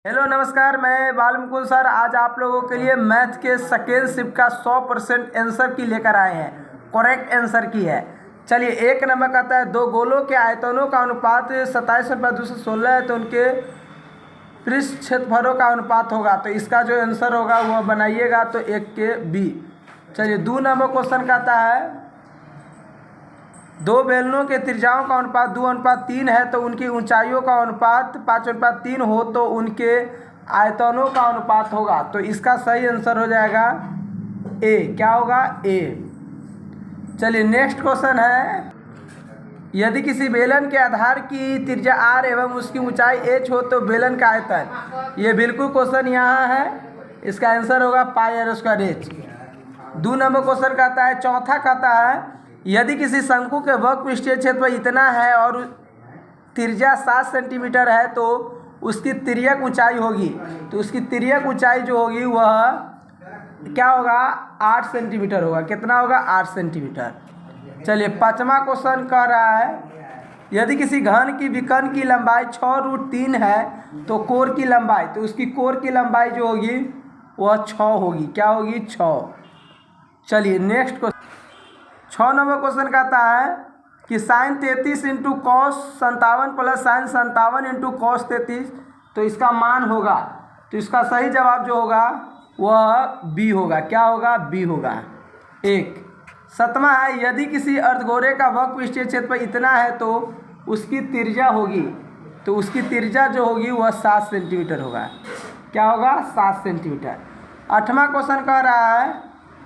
Hello नमस्कार, मैं बाल मुकुल सर आज आप लोगों के लिए मैथ के सेकेंड शिफ्ट का 100% आंसर की लेकर आए हैं। करेक्ट आंसर की है। चलिए, एक नंबर का आता है, दो गोलों के आयतनों का अनुपात 27/216 है तो उनके पृष्ठ क्षेत्रफलों का अनुपात होगा। तो इसका जो आंसर होगा वह बनाइएगा तो 1 के बी। चलिए, 2 नंबर क्वेश्चन का आता है, दो बेलनों के त्रिज्याओं का अनुपात 2:3 है तो उनकी ऊंचाइयों का अनुपात 5:3 हो तो उनके आयतनों का अनुपात होगा। तो इसका सही आंसर हो जाएगा ए। क्या होगा? ए। चलिए, नेक्स्ट क्वेश्चन है, यदि किसी बेलन के आधार की त्रिज्या r एवं उसकी ऊंचाई h हो तो बेलन का आयतन। ये बिल्कुल क्वेश्चन यहाँ है, इसका आंसर होगा πr²h। 2 नंबर क्वेश्चन का आता है, चौथा का आता है, यदि किसी शंकु के वक्र पृष्ठीय क्षेत्र इतना है और त्रिज्या 7 सेंटीमीटर है तो उसकी तिर्यक ऊंचाई होगी। तो उसकी तिर्यक ऊंचाई जो होगी वह क्या होगा? 8 सेंटीमीटर होगा। कितना होगा? 8 सेंटीमीटर। चलिए, 5वां क्वेश्चन कह रहा है, यदि किसी घन की विकर्ण की लंबाई 6√3 है तो कोर की लंबाई, तो उसकी कोर की लंबाई जो होगी वह 6 होगी। क्या होगी? 6। चलिए, नेक्स्ट क्वेश्चन, 6 नंबर क्वेश्चन का आता है कि sin 33 × cos 57 + sin 57 × cos 33, तो इसका मान होगा। तो इसका सही जवाब जो होगा वह बी होगा। क्या होगा? बी होगा। 1। 7वां है, यदि किसी अर्धगोले का वक्र पृष्ठीय क्षेत्र इतना है तो उसकी त्रिज्या होगी, तो उसकी त्रिज्या जो होगी वह 7 सेंटीमीटर होगा। क्या होगा? 7 सेंटीमीटर। 8वां क्वेश्चन कह रहा है,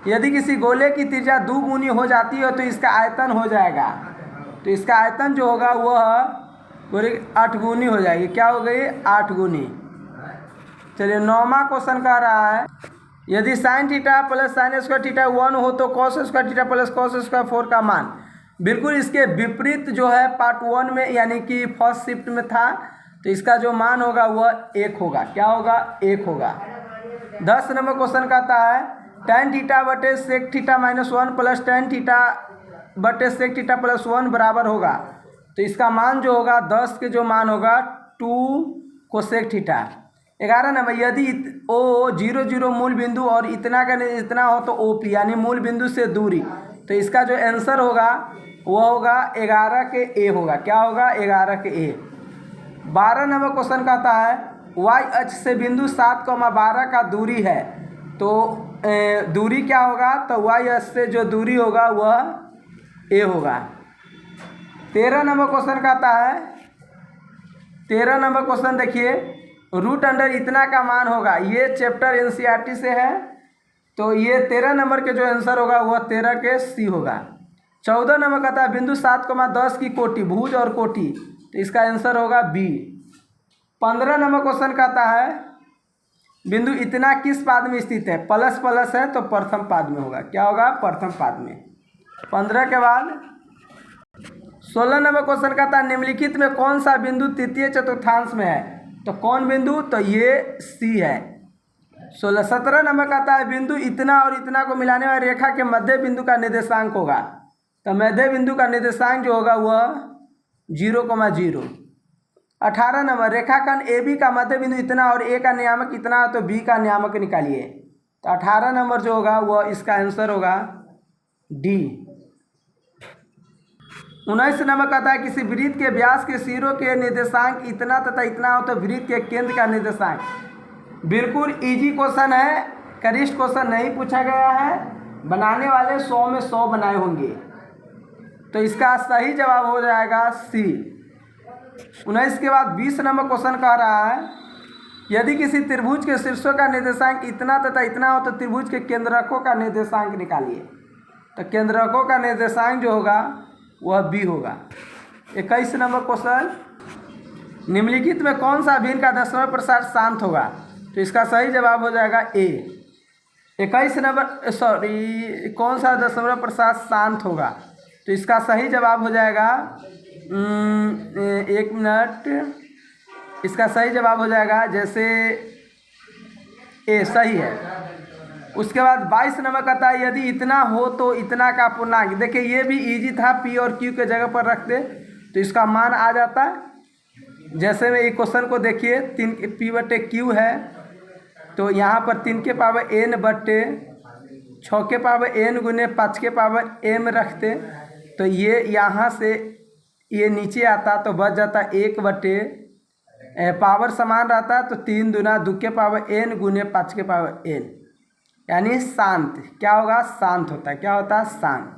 यदि किसी गोले की त्रिज्या 2 गुनी हो जाती है तो इसका आयतन हो जाएगा। तो इसका आयतन जो होगा वह गोले 8 गुनी हो जाएगी। क्या हो गई? 8 गुनी। चलिए, 9वां क्वेश्चन कह रहा है, यदि sin θ + sin² θ 1 हो तो cos² θ + cos² 4 का मान। बिल्कुल इसके विपरीत जो है पार्ट 1 में यानी कि फर्स्ट शिफ्ट में था, तो इसका जो मान होगा वह 1 होगा। क्या होगा? 1 होगा। 10 नंबर क्वेश्चन का आता है, tan θ/sec θ -1 + tan θ/sec θ + 1 बराबर होगा। तो इसका मान जो होगा 10 के जो मान होगा 2 cosec θ। 11 नंबर, यदि ओ 0 0 मूल बिंदु और इतना का इतना हो तो OP यानी मूल बिंदु से दूरी। तो इसका जो आंसर होगा वह होगा 11 के ए होगा। क्या होगा? 11 के ए। 12 नंबर क्वेश्चन का आता है, y अक्ष से बिंदु 7,12 का दूरी है तो दूरी क्या होगा? तो y अक्ष से जो दूरी होगा वह ए होगा। 13 नंबर क्वेश्चन का आता है, 13 नंबर क्वेश्चन देखिए, √ इतना का मान होगा। ये चैप्टर NCERT से है, तो ये 13 नंबर के जो आंसर होगा वह 13 के सी होगा। 14 नंबर का आता है, बिंदु 7,10 की कोटि, भुज और कोटि, तो इसका आंसर होगा बी। 15 नंबर क्वेश्चन का आता है, बिंदु इतना किस पाद में स्थित है? प्लस प्लस है तो प्रथम पाद में होगा। क्या होगा? प्रथम पाद में। 15 के बाद 16 नंबर क्वेश्चन का था, निम्नलिखित में कौन सा बिंदु तृतीय चतुर्थांश में है? तो कौन बिंदु? तो ये सी है। 17 नंबर का था, बिंदु इतना और इतना को मिलाने वाली रेखा के मध्य बिंदु का निर्देशांक होगा। तो मध्य बिंदु का निर्देशांक जो होगा वह 0,0। 18 नंबर, रेखाखंड AB का मध्य बिंदु इतना और A का नियामक इतना तो B का नियामक निकालिए। तो 18 नंबर जो होगा वह इसका आंसर होगा डी। 19 नंबर कहता है, किसी वृत्त के व्यास के सिरों के निर्देशांक इतना तथा इतना हो तो वृत्त के केंद्र का निर्देशांक। बिल्कुल इजी क्वेश्चन है, कनिष्ठ क्वेश्चन नहीं पूछा गया है, बनाने वाले 100 में 100 बनाए होंगे। तो इसका सही जवाब हो जाएगा सी। 19 के बाद 20 नंबर क्वेश्चन कह रहा है, यदि किसी त्रिभुज के शीर्षों का निर्देशांक इतना तथा इतना हो तो त्रिभुज के केंद्रकों का निर्देशांक निकालिए। तो केंद्रकों का निर्देशांक जो होगा वह बी होगा। 21 नंबर क्वेश्चन, निम्नलिखित में कौन सा अभिन्न का दशमलव प्रसार शांत होगा? तो इसका सही जवाब हो जाएगा ए। 21 नंबर कौन सा दशमलव प्रसार शांत होगा? तो इसका सही जवाब हो जाएगा 1 मिनट, इसका सही जवाब हो जाएगा जैसे ए सही है। उसके बाद 22 नंबर का था, यदि इतना हो तो इतना का पूर्णांक। देखिए ये भी इजी था, P और Q के जगह पर रख दे तो इसका मान आ जाता है जैसे में एक क्वेश्चन को देखिए, 3p/q है, तो यहाँ पर 3 के पावर n बटे 6 के पावर n गुने 5 के पावर m रखते, तो ये यहाँ से ये नीचे आता तो बच जाता 1 बटे पावर समान रहता तो 3 दूना 2 के पावर n गुने 5 के पावर n, यानी शांत। क्या होगा? शांत होता है। क्या होता है? शांत।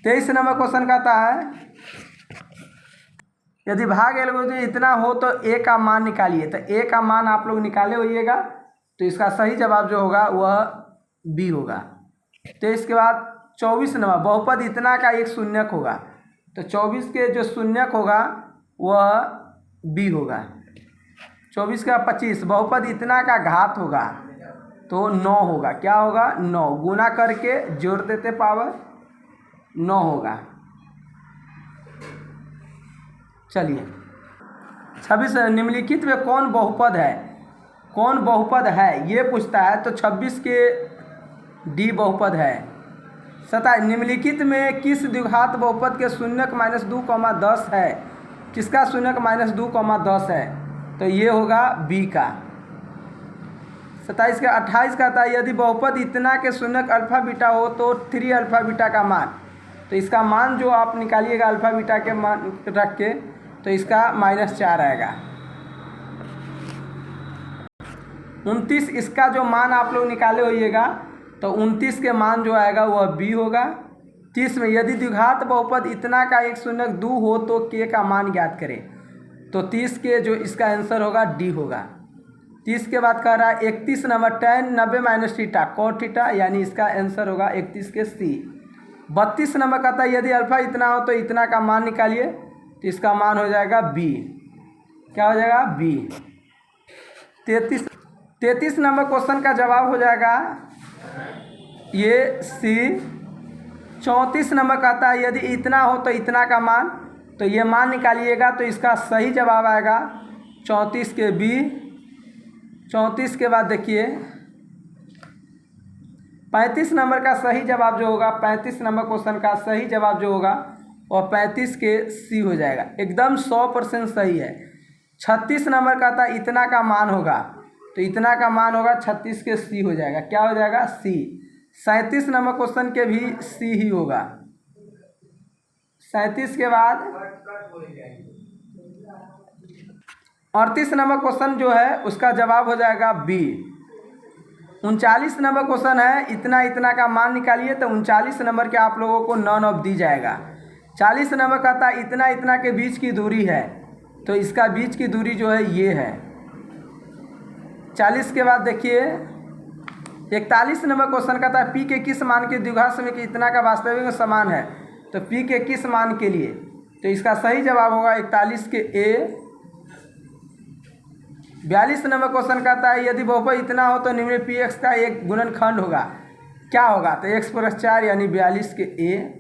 23 नंबर क्वेश्चन कहता है यदि भाग एल्गोरिथम इतना हो तो a का मान निकालिए। तो a का मान आप लोग निकाले होइएगा, तो इसका सही जवाब जो होगा वह b होगा। तो इसके बाद 24 नंबर, बहुपद इतना का एक शून्यक होगा। तो 24 के जो शून्यक होगा वह b होगा। 24 का 25, बहुपद इतना का घात होगा तो 9 होगा। क्या होगा? 9। गुना करके जोड़ देते पावर 9 होगा। चलिए 26, निम्नलिखित में कौन बहुपद है? कौन बहुपद है ये पूछता है। तो 26 के डी बहुपद है। 27, निम्नलिखित में किस द्विघात बहुपद के शून्यक -2, 10 है? किसका शून्यक -2, 10 है? तो ये होगा बी का। 27 का 28 कहता है यदि बहुपद इतना के शून्यक अल्फा बीटा हो तो 3 अल्फा बीटा का मान। तो इसका मान जो आप निकालिएगा अल्फा बीटा के मान रख के, तो इसका -4 आएगा। 29, इसका जो मान आप लोग निकाले होइएगा, तो 29 के मान जो आएगा वह बी होगा। 30 में यदि द्विघात बहुपद इतना का एक शून्यक 2 हो तो के का मान ज्ञात करें। तो 30 के जो इसका आंसर होगा डी होगा। 30 के बाद कह रहा है 31 number, tan 90 - theta cot theta, यानी इसका आंसर होगा 31 के सी। 32 नंबर कहता है यदि अल्फा इतना हो तो इतना का मान निकालिए। तो इसका मान हो जाएगा बी। क्या हो जाएगा? बी। 33 नंबर क्वेश्चन का जवाब हो जाएगा ये सी। 34 नंबर कहता है यदि इतना हो तो इतना का मान। तो ये मान निकालिएगा, तो इसका सही जवाब आएगा 34 के बी। 34 के बाद देखिए 35 नंबर का सही जवाब जो होगा, 35 नंबर क्वेश्चन का सही जवाब जो होगा और 35 के सी हो जाएगा। एकदम 100% सही है। 36 नंबर का था इतना का मान होगा, तो इतना का मान होगा 36 के सी हो जाएगा। क्या हो जाएगा? सी। 37 नंबर क्वेश्चन के भी सी ही होगा। 37 के बाद 38 नंबर क्वेश्चन जो है उसका जवाब हो जाएगा बी। 39 नंबर क्वेश्चन है इतना इतना का मान निकालिए। तो 39 नंबर के आप लोगों को नॉन ऑफ दी जाएगा। 40 नंबर का था इतना इतना के बीच की दूरी है, तो इसका बीच की दूरी जो है ये है। 40 के बाद देखिए 41 नंबर क्वेश्चन का था पी के किस मान के द्विघात समय के इतना का वास्तविक समान है। तो पी के किस मान के लिए, तो इसका सही जवाब होगा 41 के ए। 42 नंबर क्वेश्चन कहता है यदि बहुपद इतना हो तो निम्न पी एक्स का एक गुणनखंड होगा। क्या होगा? तो x+4 यानी 42 के ए।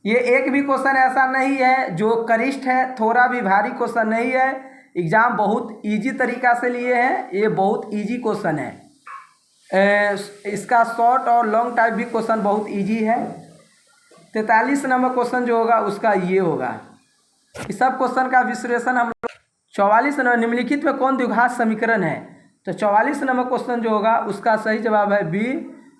ये एक भी क्वेश्चन ऐसा नहीं है जो कनिष्ठ है, थोड़ा भी भारी क्वेश्चन नहीं है। एग्जाम बहुत इजी तरीका से लिए हैं, ये बहुत इजी क्वेश्चन है। इसका शॉर्ट और लॉन्ग टाइप भी क्वेश्चन बहुत इजी है। 43 नंबर क्वेश्चन जो होगा उसका ये होगा। इस सब क्वेश्चन का विश्लेषण हम 44 नंबर, निम्नलिखित में कौन द्विघात समीकरण है। तो 44 नंबर क्वेश्चन जो होगा उसका सही जवाब है बी।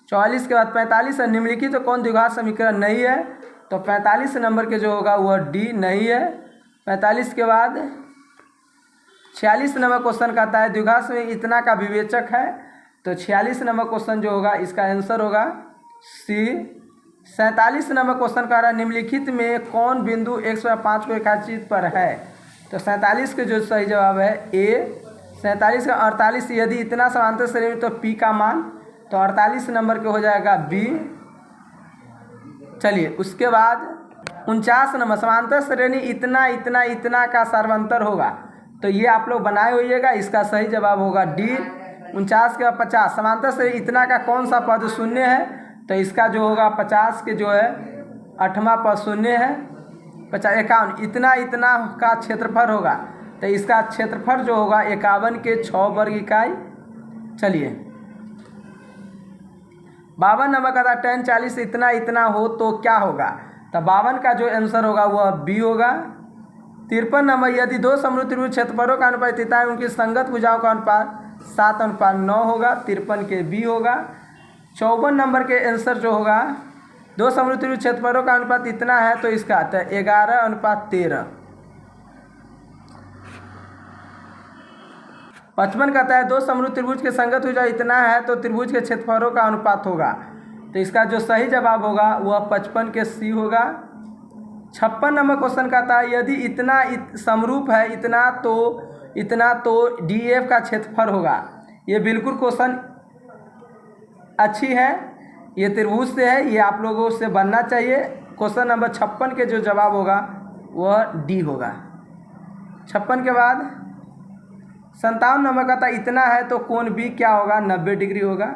44 के बाद 45 है, निम्नलिखित में कौन द्विघात समीकरण नहीं है। तो 45 नंबर के जो होगा वह डी नहीं है। 45 के बाद 46 नंबर क्वेश्चन कहता है द्विघात में इतना का विवेचक है। तो 46 नंबर क्वेश्चन जो होगा इसका आंसर होगा सी। 47 नंबर क्वेश्चन कह रहा है निम्नलिखित में कौन बिंदु x/5 को रेखाचित्र पर है। तो 47 के जो सही जवाब है ए। 47 का 48 यदि इतना समांतर श्रेणी तो पी का मान। तो 48 नंबर के हो जाएगा बी। चलिए उसके बाद 49 नंबर, समांतर श्रेणी इतना इतना इतना का सर्वांतर होगा। तो ये आप लोग बनाए होइएगा, इसका सही जवाब होगा डी। 49 के 50, समांतर श्रेणी इतना का कौन सा पद शून्य है। तो इसका जो होगा 50 के जो है 8वां पद शून्य है। 51 इतना इतना का क्षेत्रफल होगा। तो इसका क्षेत्रफल जो होगा 51 के 6 वर्ग इकाई। चलिए 52 नंबर का था tan 40 इतना इतना हो तो क्या होगा। तो 52 का जो आंसर होगा वह बी होगा। 53 नंबर, यदि दो समरूप त्रिभुज क्षेत्रफलों का अनुपात इतना है, उनकी संगत भुजाओं का अनुपात 7:9 होगा। 53 के बी होगा। 54 नंबर के आंसर जो होगा, दो समरूप त्रिभुज क्षेत्रफलों का अनुपात इतना है तो इसका आता है 11:13। 55 कहता है दो समरूप त्रिभुज के संगत भुजा इतना है तो त्रिभुज के क्षेत्रफलों का अनुपात होगा, तो इसका जो सही जवाब होगा वह 55 के सी होगा। 56 नंबर क्वेश्चन कहता है यदि इतना समरूप है इतना तो डी एफ का क्षेत्रफल होगा। ये बिल्कुल क्वेश्चन अच्छी है, ये त्रिभुज से है, ये आप लोगों से बनना चाहिए। क्वेश्चन नंबर 56 के जो जवाब होगा वह डी होगा। 56 के बाद 57 नंबर का था इतना है तो कोण बी क्या होगा, 90 डिग्री होगा।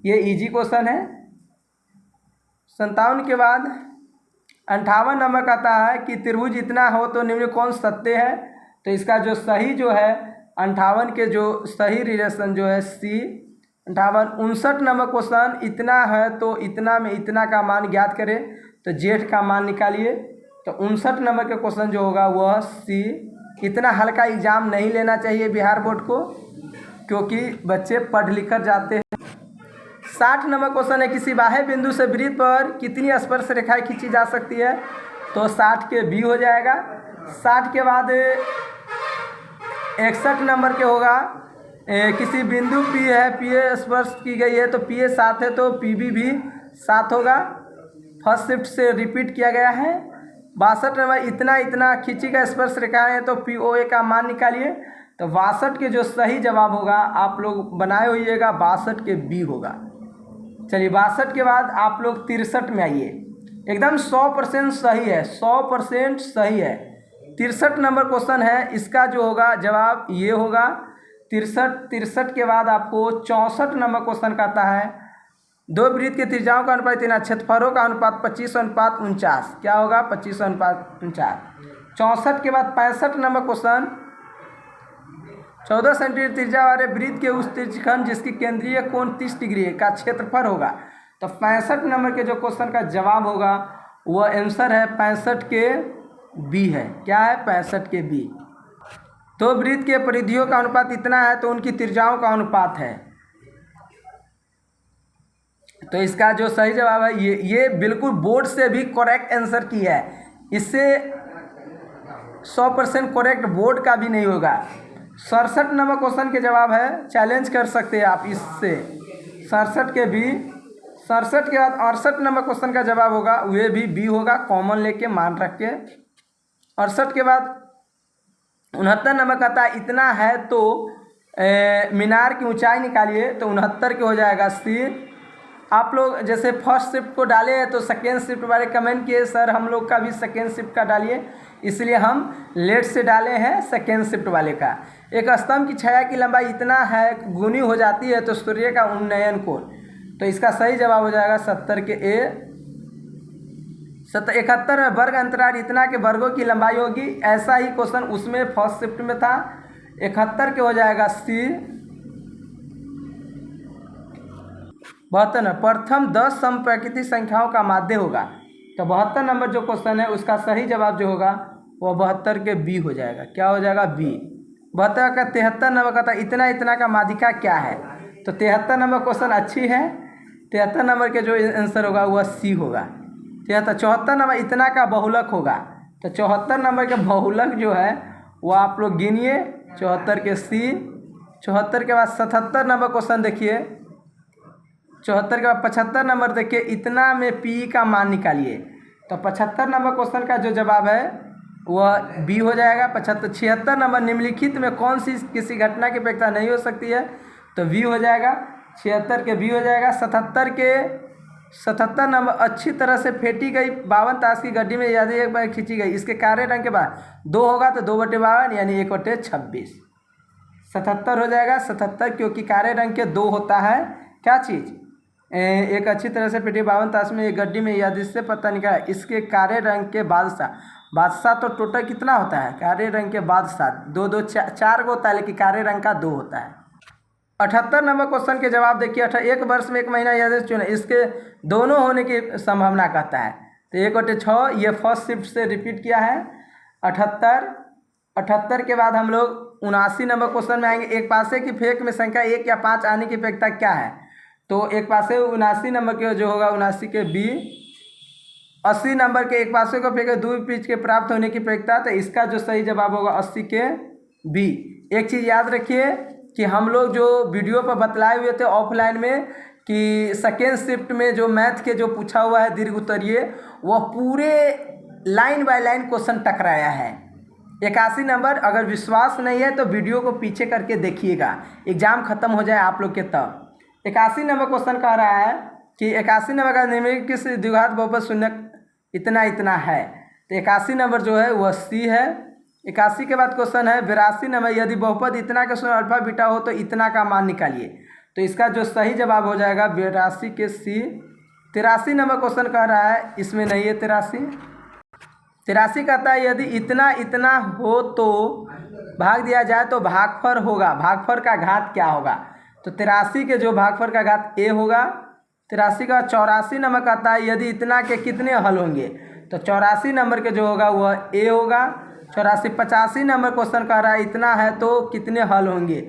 ये इजी क्वेश्चन है। 57 के बाद 58 नंबर कहता है कि त्रिभुज इतना हो तो निम्न कौन सत्य है, तो इसका जो सही जो है 58 के जो सही रिलेशन जो है सी 58। 59 नंबर क्वेश्चन इतना है तो इतना में इतना का मान ज्ञात करें, तो जेठ का मान निकालिए, तो 59 नंबर के क्वेश्चन जो होगा वह सी। इतना हल्का एग्जाम नहीं लेना चाहिए बिहार बोर्ड को, क्योंकि बच्चे पढ़ लिख कर जाते हैं। 60 नंबर क्वेश्चन है किसी बाह्य बिंदु से वृत्त पर कितनी स्पर्श रेखाएं खींची जा सकती है, तो 60 के बी हो जाएगा। 60 के बाद 61 नंबर के होगा किसी बिंदु पी है, पी ए स्पर्श की गई है तो पी ए 7 है तो पी बी भी 7 होगा। फर्स्ट शिफ्ट से रिपीट किया गया है। 62 नंबर इतना खींची गई स्पर्श रेखाएं है तो पी ओ ए का मान निकालिए, तो 62 के जो सही जवाब होगा आप लोग बनाए होइएगा, 62 के बी होगा। चलिए 62 के बाद आप लोग 63 में आइए, एकदम 100% सही है, 100% सही है। 63 नंबर क्वेश्चन है, इसका जो होगा जवाब ये होगा 63 के बाद आपको 64 नंबर क्वेश्चन कहता है दो वृत्त के त्रिज्याओं का अनुपात इतना, क्षेत्रफलों का अनुपात 25:49, क्या होगा 25:49। 64 के बाद 65 नंबर क्वेश्चन 14 सेंटीमीटर त्रिज्या वाले वृत्त के उस त्रिज्यखंड जिसकी केंद्रीय कोण 30 डिग्री का क्षेत्रफल होगा, तो 65 नंबर के जो क्वेश्चन का जवाब होगा वह आंसर है 65 के बी है। क्या है 65 के बी। तो वृत्त के परिधियों का अनुपात इतना है तो उनकी त्रिज्याओं का अनुपात है, तो इसका जो सही जवाब है ये बिल्कुल बोर्ड से भी करेक्ट आंसर की है, इससे 100% करेक्ट बोर्ड का भी नहीं होगा। 67 नंबर क्वेश्चन के जवाब है, चैलेंज कर सकते हैं आप इससे, 67 के बी। 67 के बाद 68 नंबर क्वेश्चन का जवाब होगा वे भी बी होगा, कॉमन लेके मान रख के। 68 के बाद 69 नंबर कहता है इतना है तो मीनार की ऊंचाई निकालिए, तो 69 के हो जाएगा सी। आप लोग जैसे फर्स्ट शिफ्ट को डाले हैं तो सेकेंड शिफ्ट वाले कमेंट किए सर हम लोग का भी सेकेंड शिफ्ट का डालिए, इसलिए हम लेट से डाले हैं सेकेंड शिफ्ट वाले का। एक स्तंभ की छाया की लंबाई इतना है गुनी हो जाती है तो सूर्य का उन्नयन कोण, तो इसका सही जवाब हो जाएगा 70 के ए। 71 में वर्ग अंतराल इतना के वर्गों की लंबाई होगी, ऐसा ही क्वेश्चन उसमें फर्स्ट शिफ्ट में था। 71 के हो जाएगा सी। 72 प्रथम 10 समप्रकृति संख्याओं का माध्य होगा, तो 72 नंबर जो क्वेश्चन है उसका सही जवाब जो होगा वह 72 के बी हो जाएगा। क्या हो जाएगा बी। 72 का 73 नंबर का था इतना का माध्यिका क्या है, तो 73 नंबर क्वेश्चन अच्छी है। 73 नंबर के जो आंसर होगा वह सी होगा। 74 नंबर इतना का बहुलक होगा, तो 74 नंबर के बहुलक जो है वो आप लोग गिनिए, 74 के सी। 74 के बाद 77 नंबर क्वेश्चन देखिए, 74 के बाद 75 नंबर देखिए इतना में पी का मान निकालिए, तो 75 नंबर क्वेश्चन का जो जवाब है वह बी हो जाएगा। 76 नंबर निम्नलिखित में कौन सी किसी घटना की अपेक्षा नहीं हो सकती है, तो बी हो जाएगा। 76 के बी हो जाएगा। 77 नंबर अच्छी तरह से फेंटी गई 52 ताश की गड्डी में यदि एक बार खींची गई, इसके काले रंग के बाद 2 होगा तो 2/52 यानी 1/26। 77 हो जाएगा। 77 क्योंकि काले रंग के 2 होता है क्या चीज़, एक अच्छी तरह से फेंटी 52 ताश में एक गड्डी में यदि इससे पता निकला इसके काले रंग के बादशाह तो टोटल कितना होता है, काले रंग के बादशाह 2 4 को होता है, लेकिन काले रंग का 2 होता है। 78 नंबर क्वेश्चन के जवाब देखिए, 1 वर्ष में 1 महीना यदि चुने इसके दोनों होने की संभावना कहता है, तो 1/6 ये फर्स्ट शिफ्ट से रिपीट किया है। 78 के बाद हम लोग 79 नंबर क्वेश्चन में आएंगे। एक पासे की फेंक में संख्या 1 या 5 आने की अपेक्षता क्या है? तो एक पासे 79 नंबर के जो होगा 79 के बी, 80 नंबर के एक पासे को फेंके दूर पिच के प्राप्त होने की अपेक्षता, तो इसका जो सही जवाब होगा 80 के बी। एक चीज़ याद रखिए कि हम लोग जो वीडियो पर बतलाए हुए थे ऑफलाइन में कि सेकेंड शिफ्ट में जो मैथ के जो पूछा हुआ है दीर्घ उत्तरीय, वह पूरे लाइन बाय लाइन क्वेश्चन टकराया है। 81 नंबर, अगर विश्वास नहीं है तो वीडियो को पीछे करके देखिएगा, एग्जाम खत्म हो जाए आप लोग के तब। 81 नंबर क्वेश्चन कह रहा है कि 81 नंबर का निम्नलिखित किस द्विघात बहुपद शून्य इतना इतना है, तो 81 नंबर जो है वह सी है। 81 के बाद क्वेश्चन है 82 नंबर, यदि बहुपद इतना के शून्य अल्फा बीटा हो तो इतना का मान निकालिए, तो इसका जो सही जवाब हो जाएगा 82 के सी। 83 नंबर क्वेश्चन कह रहा है, इसमें नहीं है 83 कहता है यदि इतना इतना हो तो भाग दिया जाए तो भागफल होगा, भागफल का घात क्या होगा? तो 83 के जो भागफल का घात ए होगा। 83 का 84 नंबर कहता है यदि इतना के कितने हल होंगे, तो 84 नंबर के जो होगा वह ए होगा। 84 85 नंबर क्वेश्चन कह रहा है इतना है तो कितने हल होंगे,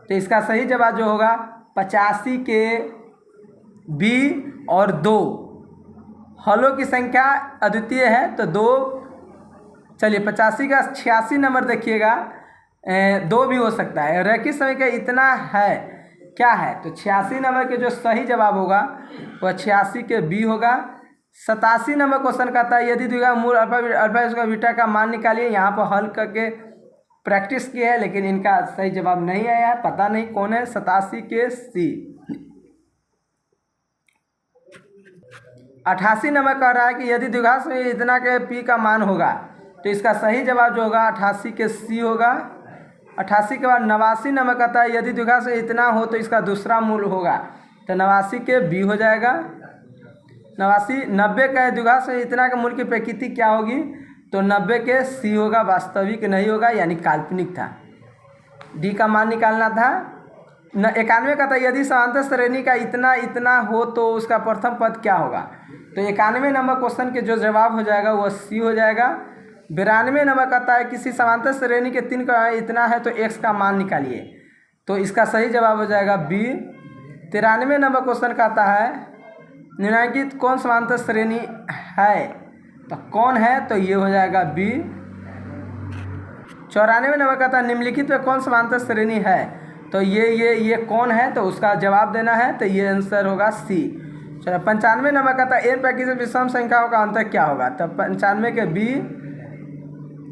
तो इसका सही जवाब जो होगा 85 के बी और 2। हलों की संख्या अद्वितीय है तो 2। चलिए 85 का 86 नंबर देखिएगा, 2 भी हो सकता है। रैखिक समीकरण इतना है क्या है, तो 86 नंबर के जो सही जवाब होगा वह 86 के बी होगा। 87 नंबर क्वेश्चन कहता है यदि द्विघात मूल अल्फा बीटा का मान निकालिए। यहाँ पर हल करके प्रैक्टिस की है लेकिन इनका सही जवाब नहीं आया है, पता नहीं कौन है। 87 के सी। 88 नंबर कह रहा है कि यदि द्विघात में इतना के पी का मान होगा, तो इसका सही जवाब जो होगा 88 के सी होगा। 88 के बाद 89 नंबर कहता है यदि द्विघात से इतना हो तो इसका दूसरा मूल होगा, तो 89 के बी हो जाएगा। 90 का द्विघात से इतना के मूल की प्रकृति क्या होगी, तो 90 के सी होगा, वास्तविक नहीं होगा यानी काल्पनिक था। डी का मान निकालना था। 91 का था यदि समांतर श्रेणी का इतना इतना हो तो उसका प्रथम पद क्या होगा, तो 91 नंबर क्वेश्चन के जो जवाब हो जाएगा वह सी हो जाएगा। 92 नंबर कहता है किसी समांतर श्रेणी के 3 का इतना है तो x का मान निकालिए, तो इसका सही जवाब हो जाएगा बी। 93 नंबर क्वेश्चन कहता है निम्नलिखित कौन समांतर श्रेणी है, तो कौन है, तो ये हो जाएगा बी। 94 नंबर कहता है निम्नलिखित में कौन समांतर श्रेणी है, तो ये कौन है, तो उसका जवाब देना है, तो ये आंसर होगा सी। चलो 95 नंबर कहता है एन पैकेज विषम संख्याओं का अंतर क्या होगा, तो 95 के बी।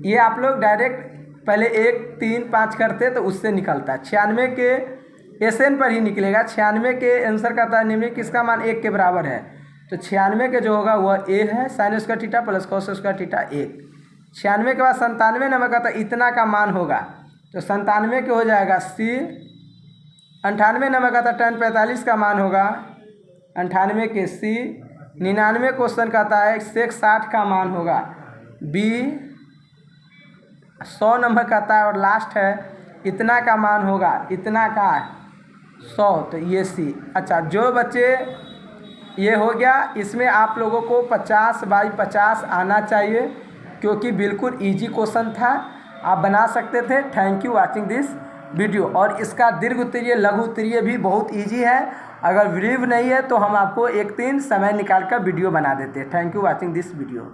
ये आप लोग डायरेक्ट पहले 1 3 5 करते तो उससे निकलता है। 96 के एसएन पर ही निकलेगा। 96 के आंसर कहता है निम्नलिखित किसका मान 1 के बराबर है, तो 96 के जो होगा वह ए है, sine square theta plus cos square theta 1। 96 के बाद 97 नंबर कहता है इतना का मान होगा, तो 97 के हो जाएगा सी। 98 नंबर कहता है tan 45 का मान होगा, 98 के सी। 99 क्वेश्चन कहता है sec 60 का मान होगा बी। 100 नंबर कहता है और लास्ट है इतना का मान होगा, इतना का 100, तो ये सी। अच्छा, जो बच्चे ये हो गया, इसमें आप लोगों को 50 बाई 50 आना चाहिए क्योंकि बिल्कुल इजी क्वेश्चन था, आप बना सकते थे। Thank you watching this video. और इसका दीर्घ उत्तरीय लघु उत्तरीय भी बहुत इजी है, अगर बिलीव नहीं है तो हम आपको 1 दिन समय निकाल कर वीडियो बना देते हैं। Thank you watching this video.